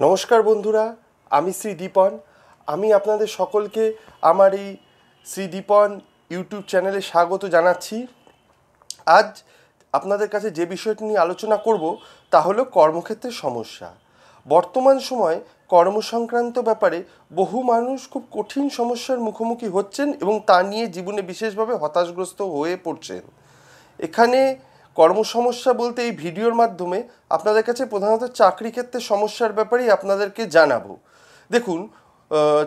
নমস্কার বন্ধুরা, আমি শ্রী দীপন। আমি আপনাদের সকলকে আমার এই শ্রী দীপন ইউটিউব চ্যানেলে স্বাগত জানাচ্ছি। আজ আপনাদের কাছে যে বিষয়টি নিয়ে আলোচনা করব তা হলো কর্মক্ষেত্রের সমস্যা। বর্তমান সময়ে কর্মসংক্রান্ত ব্যাপারে বহু মানুষ খুব কঠিন সমস্যার মুখোমুখি হচ্ছেন এবং তা নিয়ে জীবনে বিশেষভাবে হতাশগ্রস্ত হয়ে পড়ছেন। এখানে কর্মসমস্যা বলতে এই ভিডিওর মাধ্যমে আপনাদের কাছে প্রধানত চাকরি ক্ষেত্রে সমস্যার ব্যাপারেই আপনাদেরকে জানাবো। দেখুন,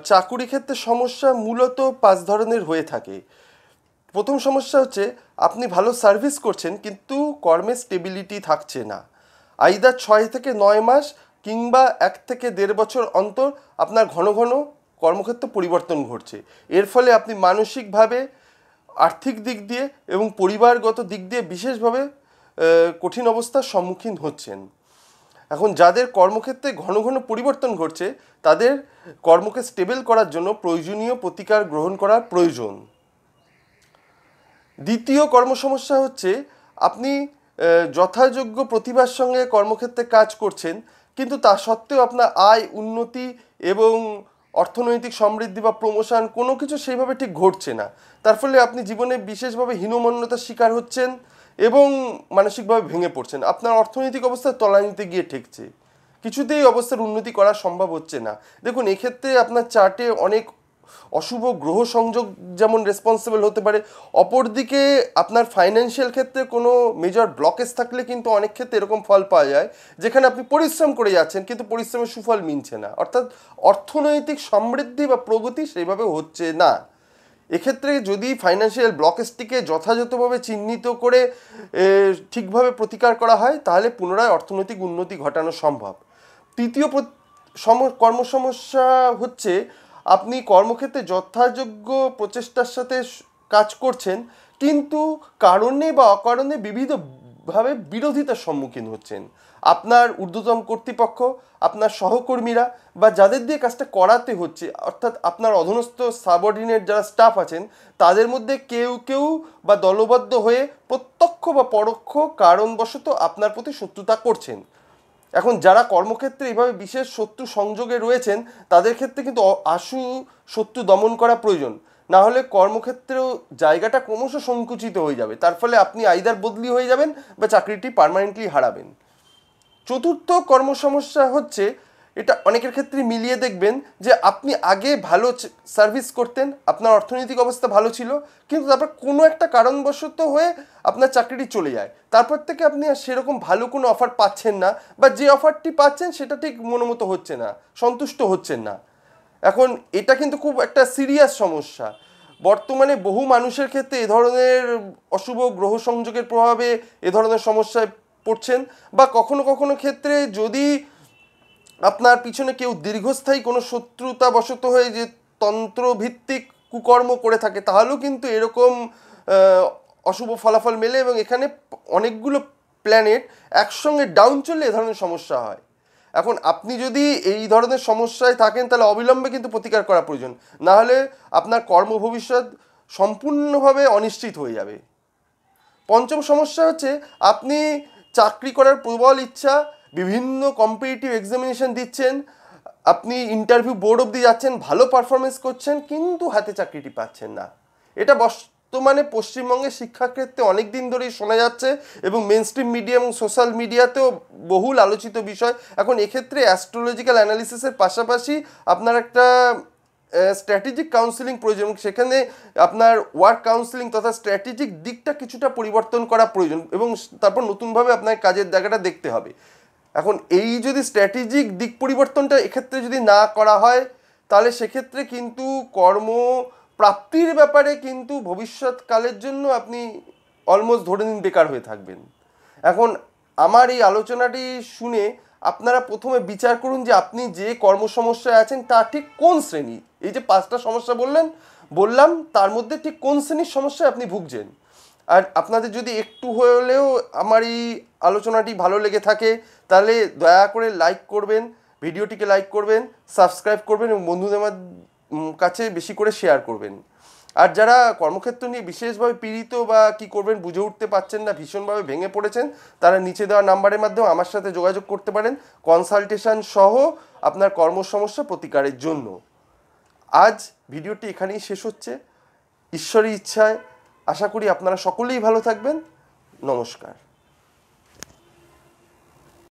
চাকুরি ক্ষেত্রে সমস্যা মূলত 5 ধরনের হয়ে থাকে। প্রথম সমস্যা হচ্ছে আপনি ভালো সার্ভিস করছেন কিন্তু কর্মে স্টেবিলিটি থাকছে না। আইদার 6 থেকে 9 মাস কিংবা 1 থেকে 1.5 বছর অন্তর আপনার ঘন ঘন কর্মক্ষেত্রে পরিবর্তন ঘটছে। এর ফলে আপনি মানসিকভাবে, আর্থিক দিক দিয়ে এবং পরিবারগত দিক দিয়ে বিশেষভাবে কঠিন অবস্থার সম্মুখীন হচ্ছেন। এখন যাদের কর্মক্ষেত্রে ঘন ঘন পরিবর্তন ঘটছে তাদের কর্মকে স্টেবল করার জন্য প্রয়োজনীয় প্রতিকার গ্রহণ করা প্রয়োজন। দ্বিতীয় কর্মসমস্যা হচ্ছে আপনি যথাযোগ্য প্রতিভার সঙ্গে কর্মক্ষেত্রে কাজ করছেন কিন্তু তা সত্ত্বেও আপনার আয়, উন্নতি এবং অর্থনৈতিক সমৃদ্ধি বা প্রমোশন কোনো কিছু সেইভাবে ঠিক ঘটছে না। তার ফলে আপনি জীবনে বিশেষভাবে হীনমন্যতার শিকার হচ্ছেন এবং মানসিকভাবে ভেঙে পড়ছেন। আপনার অর্থনৈতিক অবস্থা তলানিতে গিয়ে ঠেকছে, কিছুতেই অবস্থার উন্নতি করা সম্ভব হচ্ছে না। দেখুন, এক্ষেত্রে আপনার চার্টে অনেক অশুভ গ্রহ সংযোগ যেমন রেসপন্সিবল হতে পারে, অপরদিকে আপনার ফাইন্যান্সিয়াল ক্ষেত্রে কোনো মেজর ব্লকেজ থাকলে কিন্তু অনেক ক্ষেত্রে এরকম ফল পাওয়া যায় যেখানে আপনি পরিশ্রম করে যাচ্ছেন কিন্তু পরিশ্রমের সুফল মিলছে না, অর্থাৎ অর্থনৈতিক সমৃদ্ধি বা প্রগতি সেইভাবে হচ্ছে না। এক্ষেত্রে যদি ফাইন্যান্সিয়াল ব্লকেজটিকে যথাযথভাবে চিহ্নিত করে ঠিকভাবে প্রতিকার করা হয় তাহলে পুনরায় অর্থনৈতিক উন্নতি ঘটানো সম্ভব। তৃতীয় কর্মসমস্যা হচ্ছে আপনি কর্মক্ষেত্রে যথাযোগ্য প্রচেষ্টার সাথে কাজ করছেন কিন্তু কারণে বা অকারণে বিবিধভাবে বিরোধিতার সম্মুখীন হচ্ছেন। আপনার ঊর্ধ্বতন কর্তৃপক্ষ, আপনার সহকর্মীরা বা যাদের দিয়ে কাজটা করাতে হচ্ছে, অর্থাৎ আপনার অধীনস্থ সাবঅর্ডিনেট যারা স্টাফ আছেন তাদের মধ্যে কেউ কেউ বা দলবদ্ধ হয়ে প্রত্যক্ষ বা পরোক্ষ কারণবশত আপনার প্রতি শত্রুতা করছেন। এখন যারা কর্মক্ষেত্রে এইভাবে বিশেষ শত্রু সংযোগে রয়েছেন তাদের ক্ষেত্রে কিন্তু আশু শত্রু দমন করা প্রয়োজন, না হলে কর্মক্ষেত্রেও জায়গাটা ক্রমশ সংকুচিত হয়ে যাবে। তার ফলে আপনি আইদার বদলি হয়ে যাবেন বা চাকরিটি পার্মানেন্টলি হারাবেন। চতুর্থ কর্মসমস্যা হচ্ছে, এটা অনেকের ক্ষেত্রে মিলিয়ে দেখবেন যে আপনি আগে ভালো সার্ভিস করতেন, আপনার অর্থনৈতিক অবস্থা ভালো ছিল কিন্তু তারপর কোনো একটা কারণবশত হয়ে আপনার চাকরিটি চলে যায়। তারপর থেকে আপনি আর সেরকম ভালো কোনো অফার পাচ্ছেন না বা যে অফারটি পাচ্ছেন সেটা ঠিক মনোমতো হচ্ছে না, সন্তুষ্ট হচ্ছেন না। এখন এটা কিন্তু খুব একটা সিরিয়াস সমস্যা। বর্তমানে বহু মানুষের ক্ষেত্রে এ ধরনের অশুভ গ্রহ সংযোগের প্রভাবে এ ধরনের সমস্যায় পড়ছেন বা কখনো কখনো ক্ষেত্রে যদি আপনার পিছনে কেউ দীর্ঘস্থায়ী কোনো শত্রুতাবশত হয়ে যে তন্ত্রভিত্তিক কুকর্ম করে থাকে তাহলেও কিন্তু এরকম অশুভ ফলাফল মেলে এবং এখানে অনেকগুলো প্ল্যানেট একসঙ্গে ডাউন চললে এ ধরনের সমস্যা হয়। এখন আপনি যদি এই ধরনের সমস্যায় থাকেন তাহলে অবিলম্বে কিন্তু প্রতিকার করা প্রয়োজন, না হলে আপনার কর্ম ভবিষ্যৎ সম্পূর্ণভাবে অনিশ্চিত হয়ে যাবে। পঞ্চম সমস্যা হচ্ছে আপনি চাকরি করার প্রবল ইচ্ছা, বিভিন্ন কম্পিটিটিভ এক্সামিনেশন দিচ্ছেন, আপনি ইন্টারভিউ বোর্ড অবধি যাচ্ছেন, ভালো পারফরমেন্স করছেন কিন্তু হাতে চাকরিটি পাচ্ছেন না। এটা বর্তমানে পশ্চিমবঙ্গের শিক্ষাক্ষেত্রে অনেক দিন ধরেই শোনা যাচ্ছে এবং মেনস্ট্রিম মিডিয়া এবং সোশ্যাল মিডিয়াতেও বহুল আলোচিত বিষয়। এখন এক্ষেত্রে অ্যাস্ট্রোলজিক্যাল অ্যানালিসিসের পাশাপাশি আপনার একটা স্ট্র্যাটেজিক কাউন্সিলিং প্রয়োজন, সেখানে আপনার ওয়ার্ক কাউন্সিলিং তথা স্ট্র্যাটেজিক দিকটা কিছুটা পরিবর্তন করা প্রয়োজন এবং তারপর নতুনভাবে আপনার কাজের জায়গাটা দেখতে হবে। এখন এই যদি স্ট্র্যাটেজিক দিক পরিবর্তনটা এক্ষেত্রে যদি না করা হয় তাহলে সেক্ষেত্রে কিন্তু কর্মপ্রাপ্তির ব্যাপারে কিন্তু ভবিষ্যৎকালের জন্য আপনি অলমোস্ট ধরে নিন বেকার হয়ে থাকবেন। এখন আমার এই আলোচনাটি শুনে আপনারা প্রথমে বিচার করুন যে আপনি যে কর্মসমস্যায় আছেন তা ঠিক কোন শ্রেণী। এই যে 5টা সমস্যা বললাম তার মধ্যে ঠিক কোন শ্রেণীর সমস্যায় আপনি ভুগছেন। আর আপনাদের যদি একটু হলেও আমার এই আলোচনাটি ভালো লেগে থাকে তাহলে দয়া করে লাইক করবেন, ভিডিওটিকে লাইক করবেন, সাবস্ক্রাইব করবেন এবং বন্ধুদের কাছে বেশি করে শেয়ার করবেন। আর যারা কর্মক্ষেত্র নিয়ে বিশেষভাবে পীড়িত বা কি করবেন বুঝে উঠতে পারছেন না, ভীষণভাবে ভেঙে পড়েছেন, তারা নিচে দেওয়া নাম্বারের মাধ্যমে আমার সাথে যোগাযোগ করতে পারেন কনসালটেশন সহ আপনার কর্মসমস্যা প্রতিকারের জন্য। আজ ভিডিওটি এখানেই শেষ হচ্ছে। ঈশ্বরের ইচ্ছায় আশা করি আপনারা সকলেই ভালো থাকবেন। নমস্কার।